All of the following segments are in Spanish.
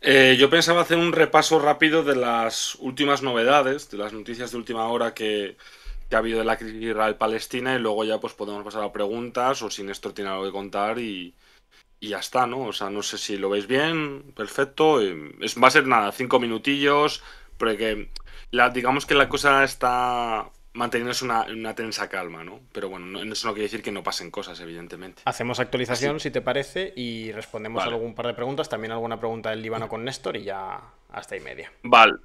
Yo pensaba hacer un repaso rápido de las últimas novedades, de las noticias de última hora que ha habido de la crisis Israel-Palestina y luego ya pues podemos pasar a preguntas o si Néstor tiene algo que contar y ya está, ¿no? O sea, no sé si lo veis bien, perfecto. Va a ser nada, 5 minutillos, porque digamos que la cosa está manteniéndose una tensa calma, ¿no? Pero bueno, eso no quiere decir que no pasen cosas, evidentemente. Hacemos Así, actualización, si te parece, y respondemos vale. algún par de preguntas, también alguna pregunta del Líbano con Néstor y ya hasta y media. Vale,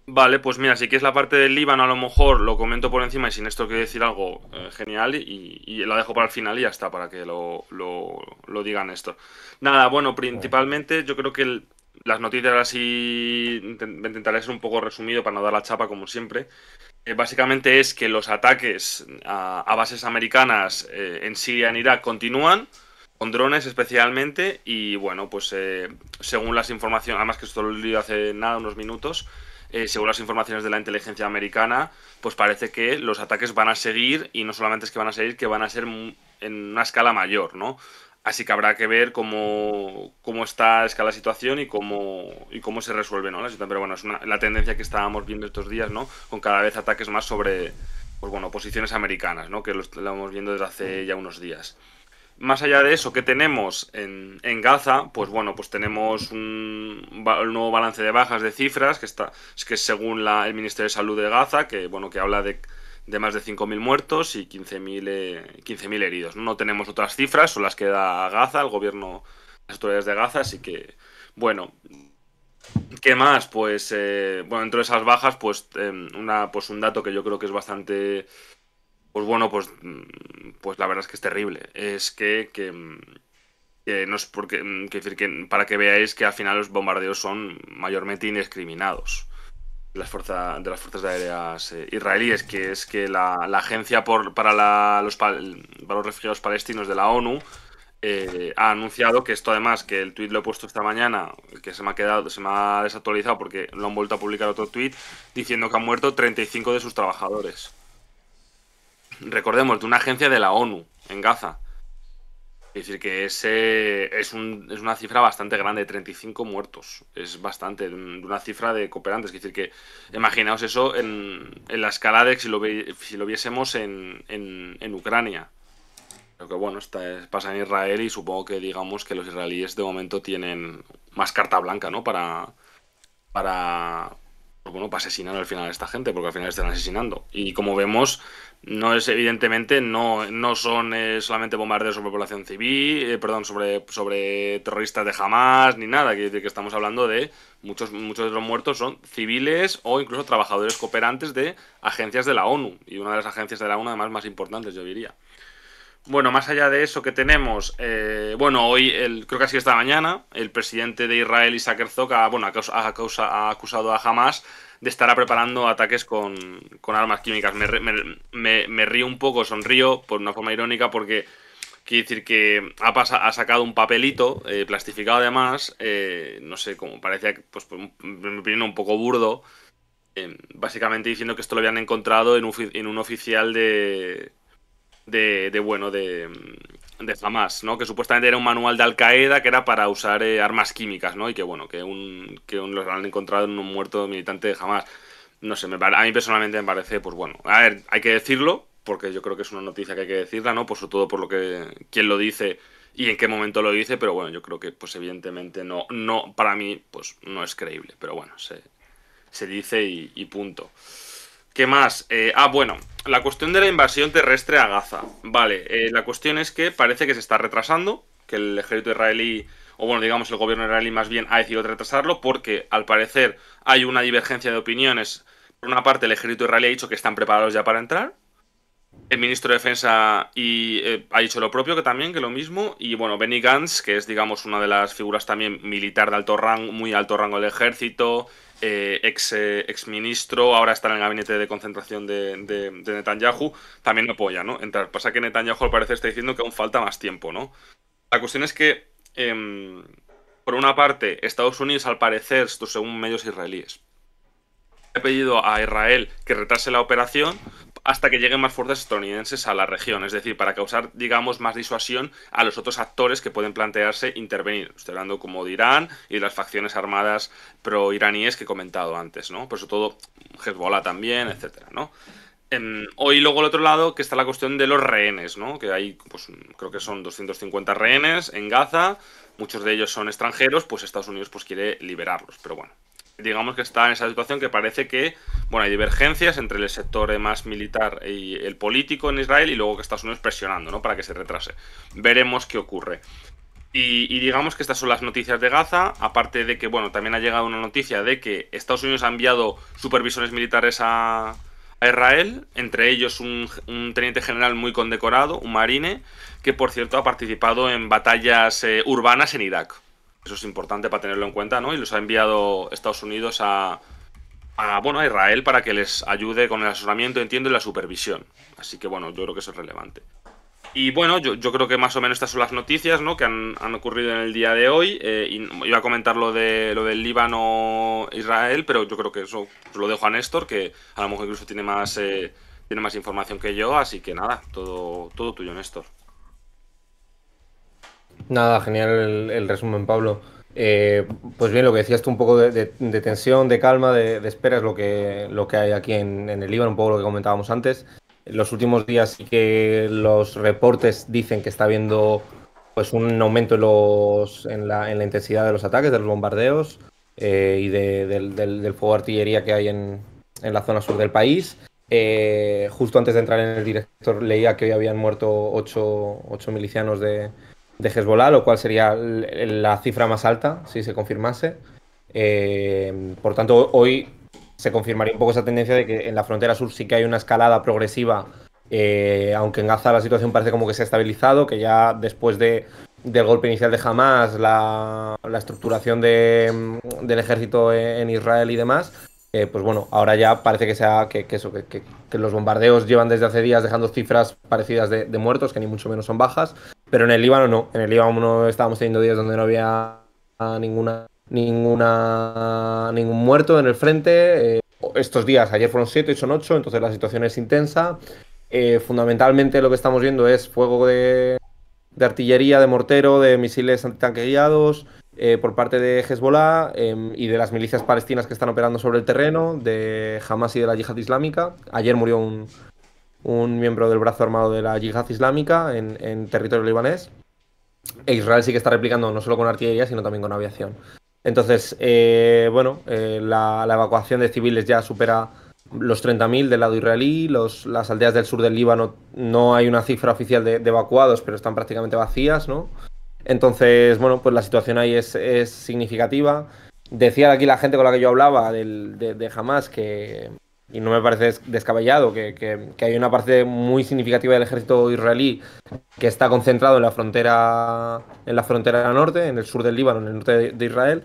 vale, pues mira, si quieres la parte del Líbano, a lo mejor lo comento por encima y si Néstor quiere decir algo, genial, y la dejo para el final y ya está, para que lo diga Néstor. Nada, bueno, principalmente yo creo que las noticias así intentaré ser un poco resumido para no dar la chapa como siempre. Básicamente es que los ataques a bases americanas en Siria y en Irak continúan, con drones especialmente, y bueno, pues según las informaciones, además que esto lo he leído hace nada, unos minutos, según las informaciones de la inteligencia americana, pues parece que los ataques van a seguir, y no solamente es que van a seguir, que van a ser en una escala mayor, ¿no? Así que habrá que ver cómo está a escala la situación y cómo se resuelve, ¿no? La situación. Pero bueno, es la tendencia que estábamos viendo estos días, ¿no? Con cada vez ataques más sobre, pues bueno, posiciones americanas, ¿no? Que lo estamos viendo desde hace ya unos días. Más allá de eso, ¿qué tenemos en Gaza? Pues bueno, pues tenemos un nuevo balance de bajas de cifras, que es según el Ministerio de Salud de Gaza, que bueno, que habla de más de 5.000 muertos y 15.000 heridos. No tenemos otras cifras, son las que da Gaza, el gobierno, las autoridades de Gaza, así que, bueno, ¿qué más? Pues, bueno, dentro de esas bajas, pues, pues un dato que yo creo que es bastante, pues bueno, pues la verdad es que es terrible. Es que no es porque, que decir que para que veáis que al final los bombardeos son mayormente indiscriminados de las fuerzas aéreas israelíes, que es que la agencia para los refugiados palestinos de la ONU ha anunciado que esto, además, que el tuit lo he puesto esta mañana, que se me ha desactualizado porque lo han vuelto a publicar otro tuit diciendo que han muerto 35 de sus trabajadores. Recordemos, de una agencia de la ONU en Gaza. Es decir, que es una cifra bastante grande, 35 muertos. Es bastante, de una cifra de cooperantes. Es decir, que imaginaos eso en la escala de si lo viésemos en Ucrania. Pero que bueno, pasa en Israel y supongo que digamos que los israelíes de momento tienen más carta blanca, ¿no? Para, pues bueno, para asesinar al final a esta gente, porque al final están asesinando. Y como vemos, no es evidentemente, no son solamente bombardeos sobre población civil, perdón, sobre terroristas de Hamas, ni nada. Quiere decir que estamos hablando de muchos de los muertos son civiles o incluso trabajadores cooperantes de agencias de la ONU. Y una de las agencias de la ONU, además, más importantes, yo diría. Bueno, más allá de eso que tenemos, bueno, hoy, creo que ha sido esta mañana, el presidente de Israel, Isaac Herzog, ha acusado a Hamas de estar preparando ataques con armas químicas. Me río un poco, sonrío por una forma irónica porque quiere decir que ha sacado un papelito plastificado además, no sé, como parecía, pues, me opinión un poco burdo, básicamente diciendo que esto lo habían encontrado en un oficial bueno, de Hamas, ¿no? Que supuestamente era un manual de Al Qaeda que era para usar armas químicas, ¿no? Y que bueno, los han encontrado en un muerto militante de Hamas. No sé, a mí personalmente me parece, pues bueno, a ver, hay que decirlo, porque yo creo que es una noticia que hay que decirla, ¿no? Por sobre todo por lo que, quién lo dice y en qué momento lo dice, pero bueno, yo creo que pues evidentemente no, para mí, pues no es creíble, pero bueno, se dice y punto. ¿Qué más? Bueno, la cuestión de la invasión terrestre a Gaza. Vale, la cuestión es que parece que se está retrasando, que el ejército israelí, o bueno, digamos el gobierno israelí más bien ha decidido retrasarlo porque al parecer hay una divergencia de opiniones. Por una parte, el ejército israelí ha dicho que están preparados ya para entrar. El ministro de Defensa ha dicho lo propio, que también, que lo mismo. Y bueno, Benny Gantz, que es, digamos, una de las figuras también militar de alto rango, muy alto rango del ejército, ex ministro, ahora está en el gabinete de concentración de Netanyahu, también lo apoya, ¿no? Pasa que Netanyahu al parecer está diciendo que aún falta más tiempo, ¿no? La cuestión es que, por una parte, Estados Unidos, al parecer, esto según medios israelíes, ha pedido a Israel que retrase la operación hasta que lleguen más fuerzas estadounidenses a la región, es decir, para causar, digamos, más disuasión a los otros actores que pueden plantearse intervenir. Estoy hablando como de Irán y de las facciones armadas pro-iraníes que he comentado antes, ¿no? Por eso todo Hezbollah también, etcétera, ¿no? Hoy luego al otro lado que está la cuestión de los rehenes, ¿no? Que hay, pues creo que son 250 rehenes en Gaza, muchos de ellos son extranjeros, pues Estados Unidos pues quiere liberarlos, pero bueno, digamos que está en esa situación que parece que, bueno, hay divergencias entre el sector más militar y el político en Israel y luego que Estados Unidos presionando, ¿no? Para que se retrase. Veremos qué ocurre. Y digamos que estas son las noticias de Gaza, aparte de que, bueno, también ha llegado una noticia de que Estados Unidos ha enviado supervisores militares a Israel, entre ellos un teniente general muy condecorado, un marine, que por cierto ha participado en batallas urbanas en Irak. Eso es importante para tenerlo en cuenta, ¿no? Y los ha enviado Estados Unidos bueno, a Israel para que les ayude con el asesoramiento, entiendo, y la supervisión. Así que bueno, yo creo que eso es relevante. Y bueno, yo creo que más o menos estas son las noticias, ¿no? Que han ocurrido en el día de hoy. Y iba a comentar lo del Líbano-Israel, pero yo creo que eso os lo dejo a Néstor, que a lo mejor incluso tiene más información que yo. Así que nada, todo tuyo, Néstor. Nada, genial el resumen, Pablo. Pues bien, lo que decías tú, un poco de tensión, de calma, de espera, es lo que hay aquí en el Líbano, un poco lo que comentábamos antes. En los últimos días sí que los reportes dicen que está habiendo pues un aumento en la intensidad de los ataques, de los bombardeos y del fuego de artillería que hay en la zona sur del país. Justo antes de entrar en el director leía que hoy habían muerto ocho milicianos de Hezbollah, lo cual sería la cifra más alta si se confirmase. Por tanto, hoy se confirmaría un poco esa tendencia de que en la frontera sur sí que hay una escalada progresiva, aunque en Gaza la situación parece como que se ha estabilizado, que ya después del golpe inicial de Hamas, la estructuración del ejército en Israel y demás, pues bueno, ahora ya parece que los bombardeos llevan desde hace días dejando cifras parecidas de muertos, que ni mucho menos son bajas, pero en el Líbano no. En el Líbano no estábamos teniendo días donde no había ningún muerto en el frente. Estos días, ayer fueron 7, hoy son 8, entonces la situación es intensa. Fundamentalmente lo que estamos viendo es fuego de artillería, de mortero, de misiles antitanque guiados por parte de Hezbollah y de las milicias palestinas que están operando sobre el terreno, de Hamas y de la Yihad Islámica. Ayer murió un miembro del brazo armado de la Yihad Islámica en territorio libanés. E Israel sí que está replicando no solo con artillería, sino también con aviación. Entonces, la evacuación de civiles ya supera los 30.000 del lado israelí. Las aldeas del sur del Líbano no hay una cifra oficial de evacuados, pero están prácticamente vacías, ¿no? Entonces, bueno, pues la situación ahí es significativa. Decía aquí la gente con la que yo hablaba de Hamas que, y no me parece descabellado, que hay una parte muy significativa del ejército israelí que está concentrado en la frontera norte, en el sur del Líbano, en el norte de Israel,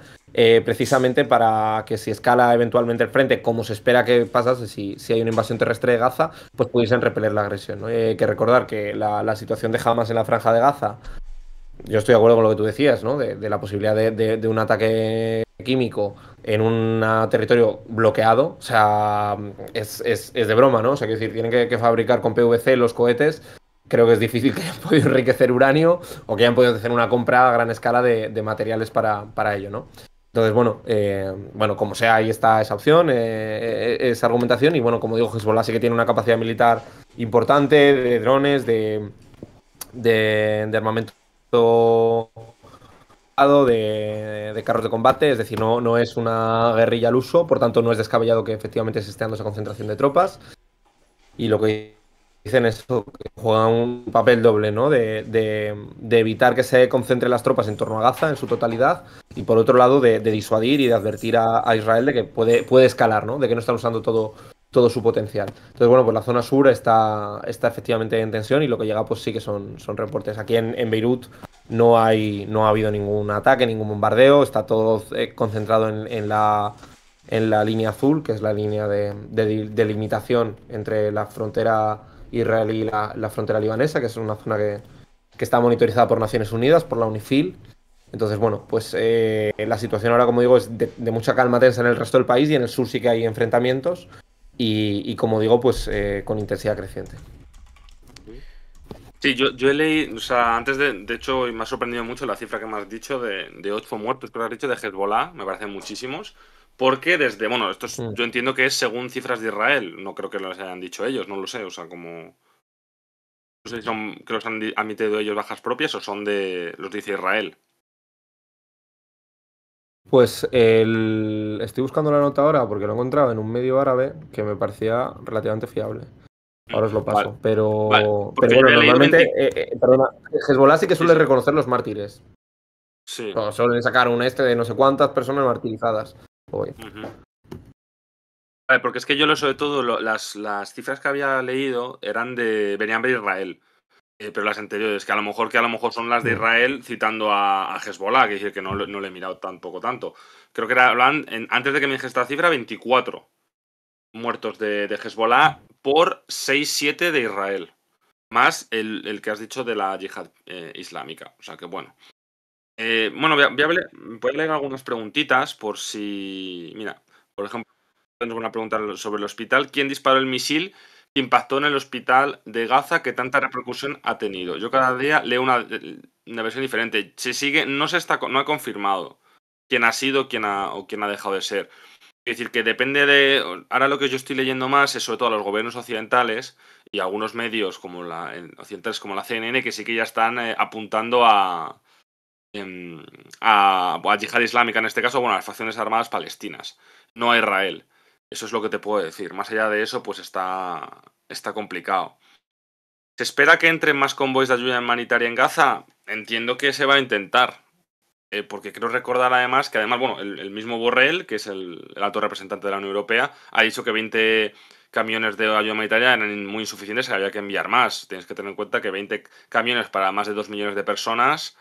precisamente para que si escala eventualmente el frente, como se espera que pasase si hay una invasión terrestre de Gaza, pues pudiesen repeler la agresión, ¿no? Hay que recordar que la situación de Hamas en la franja de Gaza, yo estoy de acuerdo con lo que tú decías, ¿no? De la posibilidad de un ataque químico en un territorio bloqueado, o sea, es de broma, ¿no? O sea, quiero decir, tienen que fabricar con PVC los cohetes. Creo que es difícil que hayan podido enriquecer uranio o que hayan podido hacer una compra a gran escala de materiales para ello, ¿no? Entonces, bueno, como sea, ahí está esa opción, esa argumentación. Y bueno, como digo, Hezbollah sí que tiene una capacidad militar importante de drones, de armamento de carros de combate, es decir, no es una guerrilla al uso, por tanto no es descabellado que efectivamente se esté dando esa concentración de tropas. Y lo que dicen es que juegan un papel doble, ¿no? De evitar que se concentren las tropas en torno a Gaza en su totalidad y por otro lado de disuadir y de advertir a Israel de que puede escalar, ¿no? De que no están usando todo su potencial. Entonces, bueno, pues la zona sur está efectivamente en tensión y lo que llega pues sí que son reportes. Aquí en Beirut no ha habido ningún ataque, ningún bombardeo, está todo concentrado en la línea azul, que es la línea de delimitación entre la frontera israelí y la frontera libanesa, que es una zona que está monitorizada por Naciones Unidas, por la UNIFIL. Entonces, bueno, pues la situación ahora, como digo, es de mucha calma tensa en el resto del país y en el sur sí que hay enfrentamientos. y como digo, pues con intensidad creciente. Sí, yo he leído, o sea, antes de hecho, me ha sorprendido mucho la cifra que me has dicho de 8 muertos que has dicho de Hezbollah, me parecen muchísimos, porque bueno, yo entiendo que es según cifras de Israel, no creo que los hayan dicho ellos, no lo sé, o sea, como, no sé si son que los han admitido ellos bajas propias o son de, los dice Israel. Pues estoy buscando la nota ahora porque lo he encontrado en un medio árabe que me parecía relativamente fiable. Ahora os lo paso. Vale, Pero porque yo bueno, había leído normalmente, perdona, Hezbollah sí que suele sí. reconocer los mártires. Sí. No, suelen sacar un de no sé cuántas personas martirizadas. Hoy. Vale, porque es que yo sobre todo las cifras que había leído venían de Israel. Pero las anteriores, que a lo mejor son las de Israel citando a Hezbollah, que decir que no le he mirado tampoco tanto. Creo que hablan, antes de que me dijese esta cifra, 24 muertos de Hezbollah por 6-7 de Israel. Más el que has dicho de la yihad islámica. O sea que bueno. Bueno, voy a leer algunas preguntitas por si. Mira, por ejemplo, tengo una pregunta sobre el hospital. ¿Quién disparó el misil que impactó en el hospital de Gaza que tanta repercusión ha tenido? Yo cada día leo una versión diferente. Se sigue, no ha confirmado quién ha sido o quién ha dejado de ser. Es decir, que depende de. Ahora lo que yo estoy leyendo más es sobre todo a los gobiernos occidentales y algunos medios occidentales como la CNN que sí que ya están apuntando a yihad islámica, en este caso, bueno, a las facciones armadas palestinas, no a Israel. Eso es lo que te puedo decir. Más allá de eso, pues está complicado. ¿Se espera que entren más convoys de ayuda humanitaria en Gaza? Entiendo que se va a intentar. Porque creo recordar además que bueno, el mismo Borrell, que es el alto representante de la Unión Europea, ha dicho que 20 camiones de ayuda humanitaria eran muy insuficientes y había que enviar más. Tienes que tener en cuenta que 20 camiones para más de 2 millones de personas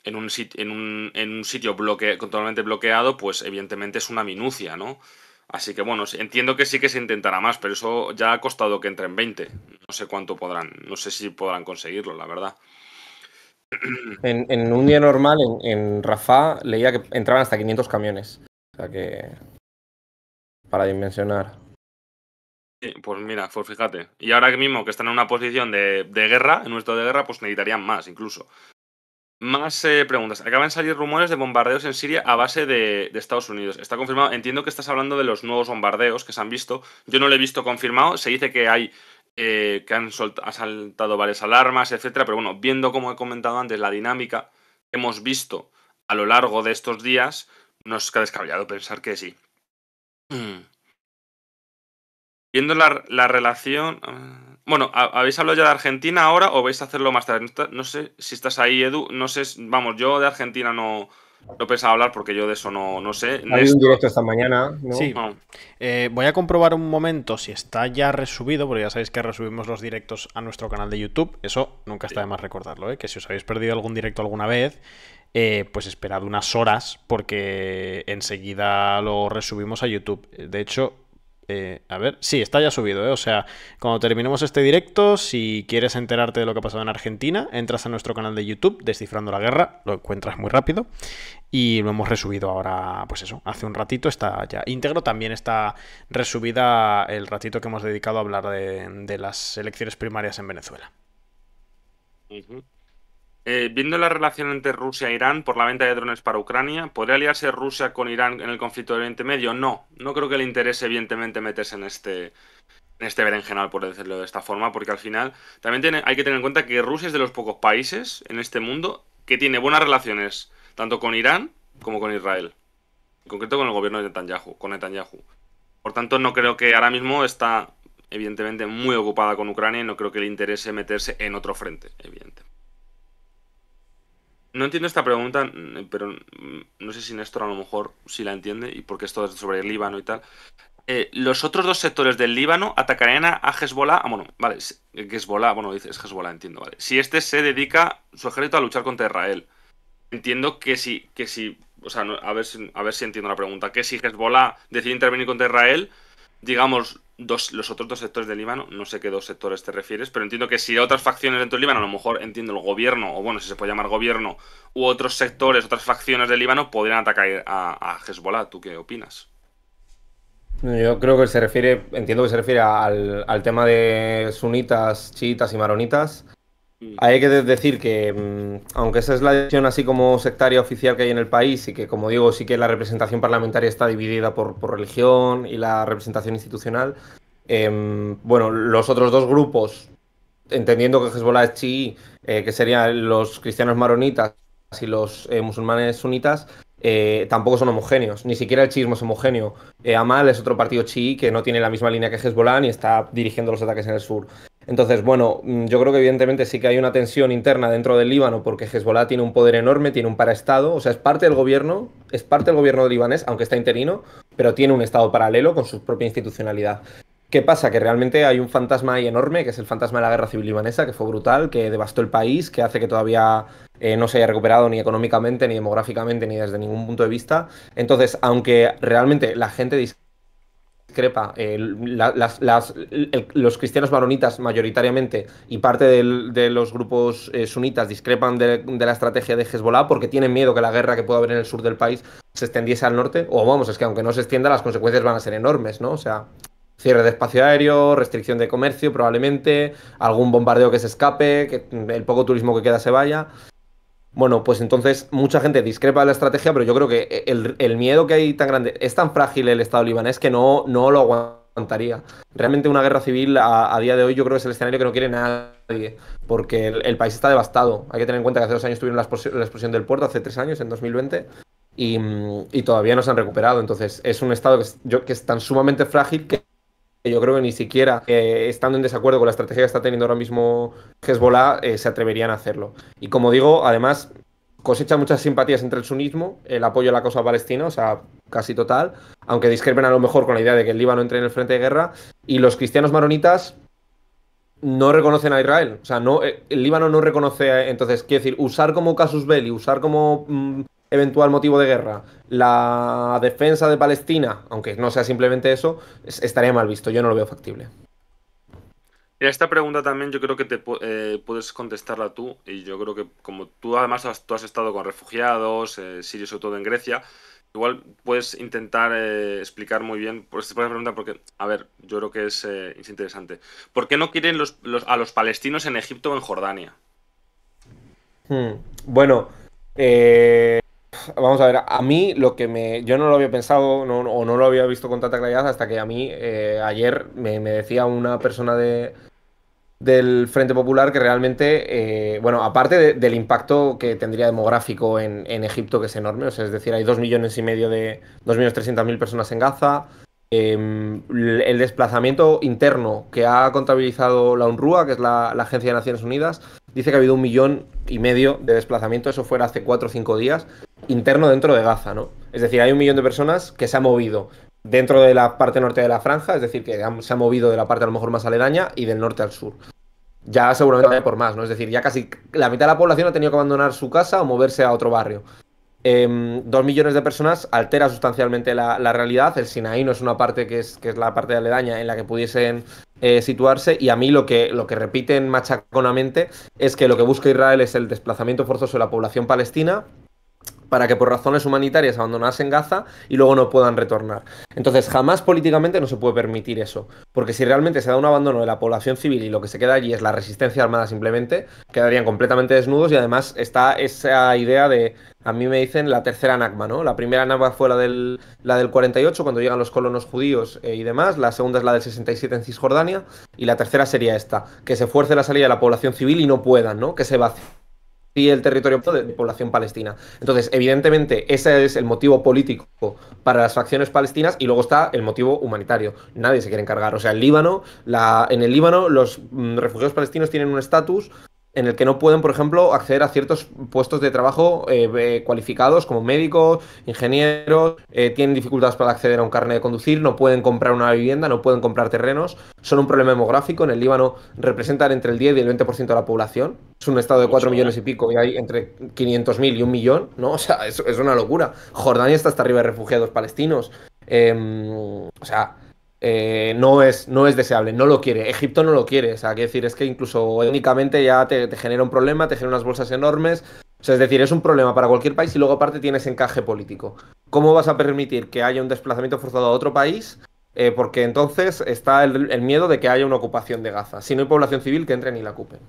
en un sitio totalmente bloqueado, pues evidentemente es una minucia, ¿no? Así que bueno, entiendo que sí que se intentará más, pero eso ya ha costado que entren 20. No sé cuánto no sé si podrán conseguirlo, la verdad. En un día normal, en Rafah, leía que entraban hasta 500 camiones. O sea que. Para dimensionar. Sí, pues mira, pues fíjate. Y ahora mismo que están en una posición de guerra, en un estado de guerra, pues necesitarían más incluso. Más preguntas. Acaban de salir rumores de bombardeos en Siria a base de Estados Unidos. Está confirmado. Entiendo que estás hablando de los nuevos bombardeos que se han visto. Yo no lo he visto confirmado. Se dice que hay que han saltado varias alarmas, etcétera. Pero bueno, viendo como he comentado antes la dinámica que hemos visto a lo largo de estos días, no es descabellado pensar que sí. Viendo la relación. Bueno, ¿habéis hablado ya de Argentina ahora o vais a hacerlo más tarde? No sé si estás ahí, Edu. No sé, vamos, yo de Argentina no he pensado hablar porque yo de eso no sé. Ha habido un directo esta mañana, ¿no? Sí. Voy a comprobar un momento si está ya resubido, porque ya sabéis que resubimos los directos a nuestro canal de YouTube. Eso nunca está de más recordarlo, ¿eh? Que si os habéis perdido algún directo alguna vez, pues esperad unas horas porque enseguida lo resubimos a YouTube. De hecho, a ver, sí, está ya subido, ¿eh? O sea, cuando terminemos este directo, si quieres enterarte de lo que ha pasado en Argentina, entras a nuestro canal de YouTube, Descifrando la Guerra, lo encuentras muy rápido. Y lo hemos resubido ahora, pues eso, hace un ratito está ya íntegro. También está resubida el ratito que hemos dedicado a hablar de las elecciones primarias en Venezuela. Viendo la relación entre Rusia e Irán por la venta de drones para Ucrania, ¿podría aliarse Rusia con Irán en el conflicto de Oriente Medio? No creo que le interese evidentemente meterse en este berenjenal, por decirlo de esta forma, porque al final también hay que tener en cuenta que Rusia es de los pocos países en este mundo que tiene buenas relaciones tanto con Irán como con Israel, en concreto con el gobierno de Netanyahu. Por tanto, no creo que ahora mismo está evidentemente muy ocupada con Ucrania y no creo que le interese meterse en otro frente, evidente. No entiendo esta pregunta, pero no sé si Néstor a lo mejor sí la entiende, y porque esto es sobre el Líbano y tal. Los otros dos sectores del Líbano atacarían a Hezbollah. Bueno, vale, Hezbollah, bueno, dices Hezbollah, entiendo, vale. Si este se dedica su ejército a luchar contra Israel. Entiendo que sí, o sea, a ver si entiendo la pregunta. Que si Hezbollah decide intervenir contra Israel, digamos, los otros dos sectores del Líbano, no sé qué dos sectores te refieres, pero entiendo que si otras facciones dentro del Líbano, a lo mejor entiendo el gobierno, o bueno, si se puede llamar gobierno, u otros sectores, otras facciones del Líbano, podrían atacar a Hezbollah. ¿Tú qué opinas? Yo creo que se refiere, entiendo que se refiere al tema de sunitas, chiitas y maronitas. Hay que decir que, aunque esa es la decisión así como sectaria oficial que hay en el país y que, como digo, sí que la representación parlamentaria está dividida por religión y la representación institucional, bueno, los otros dos grupos, entendiendo que Hezbollah es chií, que serían los cristianos maronitas y los musulmanes sunitas, tampoco son homogéneos. Ni siquiera el chiismo es homogéneo. Amal es otro partido chií que no tiene la misma línea que Hezbollah ni está dirigiendo los ataques en el sur. Entonces, bueno, yo creo que evidentemente sí que hay una tensión interna dentro del Líbano porque Hezbollah tiene un poder enorme, tiene un paraestado, o sea, es parte del gobierno libanés, aunque está interino, pero tiene un estado paralelo con su propia institucionalidad. ¿Qué pasa? Que realmente hay un fantasma ahí enorme, que es el fantasma de la guerra civil libanesa, que fue brutal, que devastó el país, que hace que todavía no se haya recuperado ni económicamente, ni demográficamente, ni desde ningún punto de vista. Entonces, aunque realmente la gente discrepa, los cristianos maronitas mayoritariamente y parte de los grupos sunitas discrepan de la estrategia de Hezbollah porque tienen miedo que la guerra que pueda haber en el sur del país se extendiese al norte, o vamos, es que aunque no se extienda, las consecuencias van a ser enormes, ¿no? O sea, cierre de espacio aéreo, restricción de comercio probablemente, algún bombardeo que se escape, que el poco turismo que queda se vaya. Bueno, pues entonces mucha gente discrepa de la estrategia, pero yo creo que el miedo que hay tan grande, es tan frágil el Estado libanés que no lo aguantaría. Realmente una guerra civil a día de hoy yo creo que es el escenario que no quiere nadie, porque el país está devastado. Hay que tener en cuenta que hace 2 años tuvieron la explosión del puerto, hace 3 años, en 2020, y todavía no se han recuperado. Entonces es un Estado que es tan sumamente frágil que yo creo que ni siquiera estando en desacuerdo con la estrategia que está teniendo ahora mismo Hezbollah, se atreverían a hacerlo. Y como digo, además cosecha muchas simpatías entre el sunismo, el apoyo a la causa palestina, o sea, casi total, aunque discrepen a lo mejor con la idea de que el Líbano entre en el frente de guerra, y los cristianos maronitas no reconocen a Israel, o sea, no, el Líbano no reconoce, entonces, quiero decir, usar como casus belli, usar como eventual motivo de guerra la defensa de Palestina, aunque no sea simplemente eso, estaría mal visto, yo no lo veo factible. Y a esta pregunta también yo creo que puedes contestarla tú, y yo creo que como tú además tú has estado con refugiados, sirios sobre todo en Grecia, igual puedes intentar explicar muy bien por esta pregunta porque, a ver, yo creo que es interesante. ¿Por qué no quieren a los palestinos en Egipto o en Jordania? Bueno, vamos a ver, a mí yo no lo había pensado o no lo había visto con tanta claridad hasta que a mí ayer me decía una persona del Frente Popular que realmente, bueno, aparte del impacto que tendría demográfico en Egipto, que es enorme, o sea, es decir, hay 2,5 millones de 2.300.000 personas en Gaza. El desplazamiento interno que ha contabilizado la UNRWA, que es la Agencia de Naciones Unidas, dice que ha habido 1,5 millones de desplazamientos, eso fuera hace 4 o 5 días, interno dentro de Gaza, ¿no? Es decir, hay 1 millón de personas que se han movido dentro de la parte norte de la franja, es decir, que se han movido de la parte a lo mejor más aledaña y del norte al sur. Ya seguramente hay por más, ¿no? Es decir, ya casi la mitad de la población ha tenido que abandonar su casa o moverse a otro barrio. 2 millones de personas altera sustancialmente la realidad. El Sinaí no es una parte que es la parte aledaña en la que pudiesen situarse, y a mí lo que repiten machaconamente es que lo que busca Israel es el desplazamiento forzoso de la población palestina para que por razones humanitarias abandonasen Gaza y luego no puedan retornar. Entonces, jamás políticamente no se puede permitir eso, porque si realmente se da un abandono de la población civil y lo que se queda allí es la resistencia armada simplemente, quedarían completamente desnudos. Y además está esa idea de, a mí me dicen, la tercera Nakba, ¿no? La primera Nakba fue la del 48, cuando llegan los colonos judíos y demás, la segunda es la del 67 en Cisjordania, y la tercera sería esta, que se fuerce la salida de la población civil y no puedan, ¿no? Que se vacíe el territorio de población palestina. Entonces, evidentemente, ese es el motivo político para las facciones palestinas, y luego está el motivo humanitario. Nadie se quiere encargar. O sea, en el Líbano, los refugiados palestinos tienen un estatus en el que no pueden, por ejemplo, acceder a ciertos puestos de trabajo cualificados como médicos, ingenieros, tienen dificultades para acceder a un carnet de conducir, no pueden comprar una vivienda, no pueden comprar terrenos, son un problema demográfico. En el Líbano representan entre el 10 y el 20% de la población, es un estado de 4 millones y pico y hay entre 500.000 y 1 millón, ¿no? O sea, es una locura. Jordania está hasta arriba de refugiados palestinos. O sea... no es deseable, no lo quiere. Egipto no lo quiere. O sea, quiero decir, es que incluso étnicamente ya te genera un problema, te genera unas bolsas enormes. O sea, es decir, es un problema para cualquier país y luego aparte tienes encaje político. ¿Cómo vas a permitir que haya un desplazamiento forzado a otro país porque entonces está el miedo de que haya una ocupación de Gaza. Si no hay población civil, que entren y la ocupen.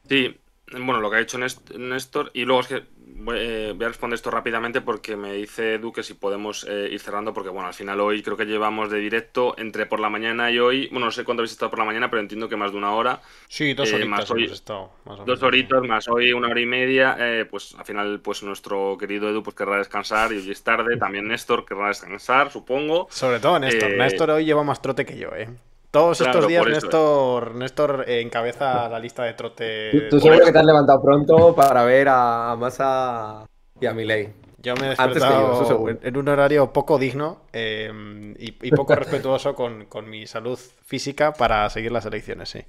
Sí, bueno, lo que ha dicho Néstor, y luego es que voy a responder esto rápidamente porque me dice Edu que si podemos ir cerrando, porque bueno, al final hoy creo que llevamos de directo entre por la mañana y hoy, bueno, no sé cuánto habéis estado por la mañana, pero entiendo que más de una hora. Sí, 2 horitas Más hoy, hemos estado, más o 2 horitas, más hoy 1 hora y media, pues al final pues nuestro querido Edu pues querrá descansar y hoy es tarde, también Néstor querrá descansar, supongo. Sobre todo Néstor. Néstor hoy lleva más trote que yo, ¿eh? Todos estos Claro, días por eso. Néstor encabeza la lista de trote. Tú seguro que te has levantado pronto para ver a Massa y a Milei. Yo me he Antes que yo, eso despertado seguro. en un horario poco digno y poco respetuoso con mi salud física para seguir las elecciones, sí.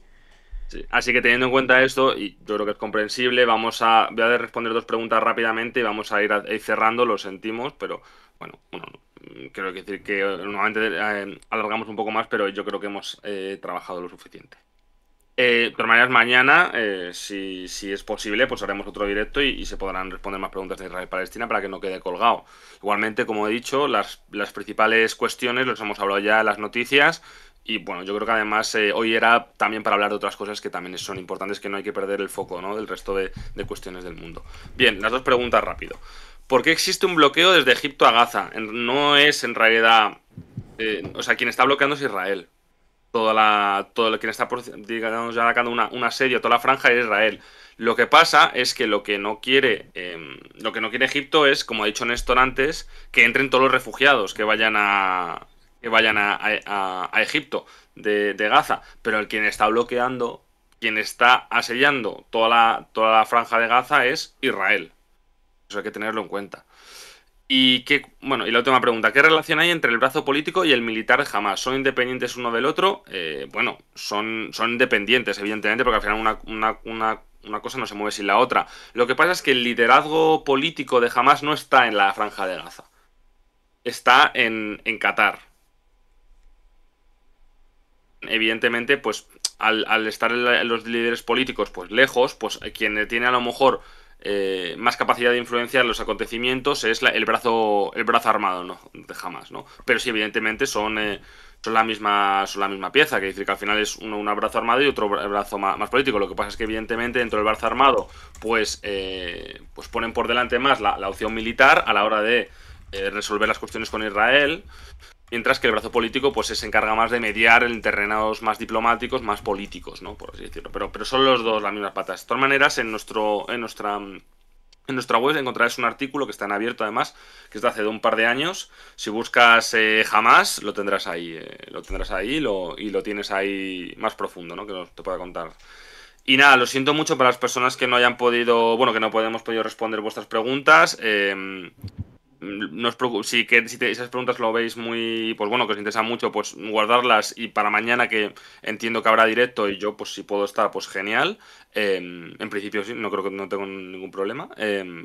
Sí, así que teniendo en cuenta esto, y yo creo que es comprensible, voy a responder 2 preguntas rápidamente y vamos a ir cerrando, lo sentimos, pero bueno, quiero decir que normalmente alargamos un poco más, pero yo creo que hemos trabajado lo suficiente. De todas maneras, mañana, si es posible, pues haremos otro directo y se podrán responder más preguntas de Israel-Palestina para que no quede colgado. Igualmente, como he dicho, las principales cuestiones los hemos hablado ya en las noticias. Y bueno, yo creo que además hoy era también para hablar de otras cosas que también son importantes, que no hay que perder el foco, ¿no?, del resto de cuestiones del mundo. Bien, las 2 preguntas rápido. ¿Por qué existe un bloqueo desde Egipto a Gaza? No es en realidad... o sea, quien está bloqueando es Israel. Quien está, digamos, ya sacando un asedio a toda la franja es Israel. Lo que pasa es que lo que no quiere Egipto es, como ha dicho Néstor antes, que entren todos los refugiados que vayan a Egipto de Gaza, pero el quien está bloqueando, quien está asediando toda la franja de Gaza es Israel. Eso hay que tenerlo en cuenta. Y la última pregunta, ¿qué relación hay entre el brazo político y el militar de Hamas? ¿Son independientes uno del otro? Bueno, son independientes, evidentemente, porque al final una cosa no se mueve sin la otra. Lo que pasa es que el liderazgo político de Hamas no está en la franja de Gaza. Está en Qatar. Evidentemente, pues al estar los líderes políticos pues lejos, pues quien tiene a lo mejor más capacidad de influenciar los acontecimientos es el brazo armado, ¿no?, de Hamas, ¿no? Pero sí, evidentemente son la misma pieza, que decir que al final es un brazo armado y otro brazo más político. Lo que pasa es que evidentemente dentro del brazo armado pues ponen por delante más la opción militar a la hora de resolver las cuestiones con Israel, mientras que el brazo político pues se encarga más de mediar en terrenos más diplomáticos, más políticos, ¿no?, por así decirlo. Pero son los dos las mismas patas. De todas maneras, en nuestra web encontrarás un artículo que está en abierto, además, que es de hace un par de años. Si buscas Hamas, lo tendrás ahí. Y lo tienes ahí más profundo, ¿no?, que te pueda contar. Y nada, lo siento mucho para las personas que no hayan podido, que no hemos podido responder vuestras preguntas. No os preocupéis, si esas preguntas lo veis muy, pues bueno, que os interesa mucho, pues guardarlas, y para mañana, que entiendo que habrá directo y yo pues si puedo estar, pues genial. En principio sí, no tengo ningún problema.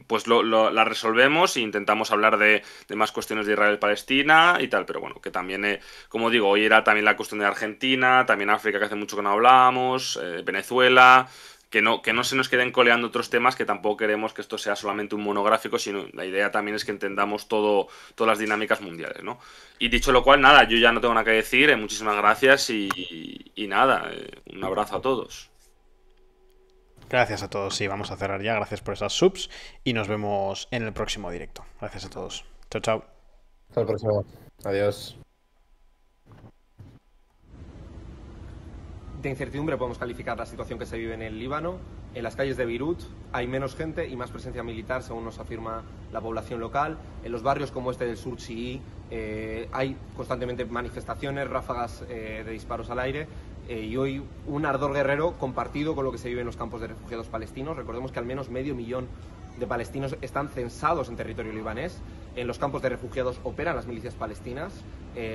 Pues la resolvemos e intentamos hablar de más cuestiones de Israel-Palestina y tal, pero bueno, que también, como digo, hoy era también la cuestión de Argentina, también África, que hace mucho que no hablábamos, Venezuela. Que no se nos queden coleando otros temas, que tampoco queremos que esto sea solamente un monográfico, sino la idea también es que entendamos todas las dinámicas mundiales, ¿no? Y dicho lo cual, nada, yo ya no tengo nada que decir, muchísimas gracias y nada, un abrazo a todos. Gracias a todos, sí, vamos a cerrar ya, gracias por esas subs y nos vemos en el próximo directo. Gracias a todos. Chao, chao. Hasta el próximo. Adiós. De incertidumbre podemos calificar la situación que se vive en el Líbano. En las calles de Beirut hay menos gente y más presencia militar, según nos afirma la población local. En los barrios como este del sur chií hay constantemente manifestaciones, ráfagas de disparos al aire, y hoy un ardor guerrero compartido con lo que se vive en los campos de refugiados palestinos. Recordemos que al menos 500.000 de palestinos están censados en territorio libanés. En los campos de refugiados operan las milicias palestinas.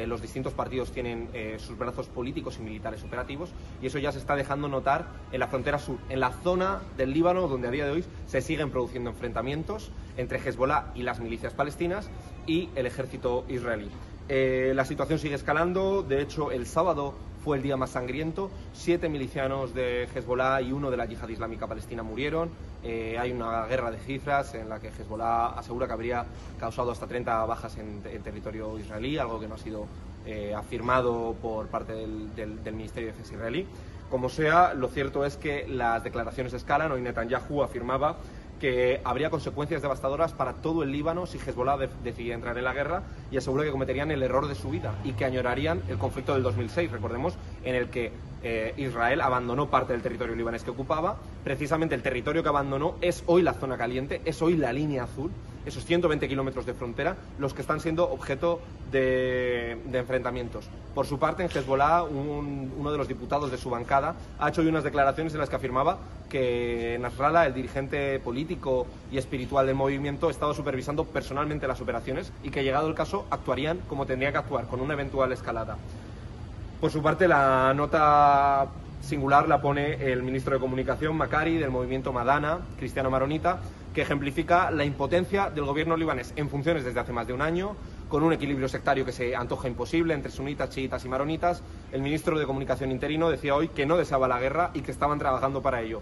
Los distintos partidos tienen sus brazos políticos y militares operativos, y eso ya se está dejando notar en la frontera sur, en la zona del Líbano donde a día de hoy se siguen produciendo enfrentamientos entre Hezbollah y las milicias palestinas y el ejército israelí. La situación sigue escalando. De hecho, el sábado fue el día más sangriento. 7 milicianos de Hezbollah y 1 de la Yihad Islámica Palestina murieron. Hay una guerra de cifras en la que Hezbollah asegura que habría causado hasta 30 bajas en territorio israelí, algo que no ha sido afirmado por parte del Ministerio de Defensa israelí. Como sea, lo cierto es que las declaraciones escalan. Hoy Netanyahu afirmaba que habría consecuencias devastadoras para todo el Líbano si Hezbollah decidía entrar en la guerra, y asegura que cometerían el error de su vida y que añorarían el conflicto del 2006, recordemos, en el que Israel abandonó parte del territorio libanés que ocupaba. Precisamente el territorio que abandonó es hoy la zona caliente, es hoy la línea azul, esos 120 kilómetros de frontera, los que están siendo objeto de enfrentamientos. Por su parte, en Hezbollah, uno de los diputados de su bancada ha hecho hoy unas declaraciones en las que afirmaba que Nasrallah, el dirigente político y espiritual del movimiento, estaba supervisando personalmente las operaciones y que, llegado el caso, actuarían como tendría que actuar, con una eventual escalada. Por su parte, la nota singular la pone el ministro de Comunicación, Makari, del movimiento Madana, cristiano maronita, que ejemplifica la impotencia del gobierno libanés en funciones desde hace más de un año, con un equilibrio sectario que se antoja imposible entre sunitas, chiitas y maronitas. El ministro de Comunicación interino decía hoy que no deseaba la guerra y que estaban trabajando para ello.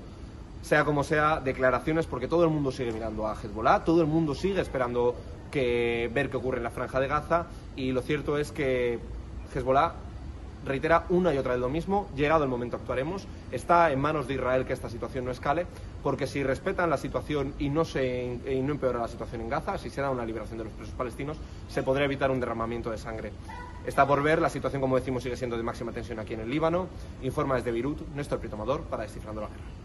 Sea como sea, declaraciones, porque todo el mundo sigue mirando a Hezbollah, todo el mundo sigue esperando ver qué ocurre en la Franja de Gaza, y lo cierto es que Hezbollah reitera una y otra vez lo mismo: llegado el momento actuaremos. Está en manos de Israel que esta situación no escale, porque si respetan la situación y no empeora la situación en Gaza, si se da una liberación de los presos palestinos, se podría evitar un derramamiento de sangre. Está por ver. La situación, como decimos, sigue siendo de máxima tensión aquí en el Líbano. Informa desde Beirut Néstor Prieto Amador para Descifrando la Guerra.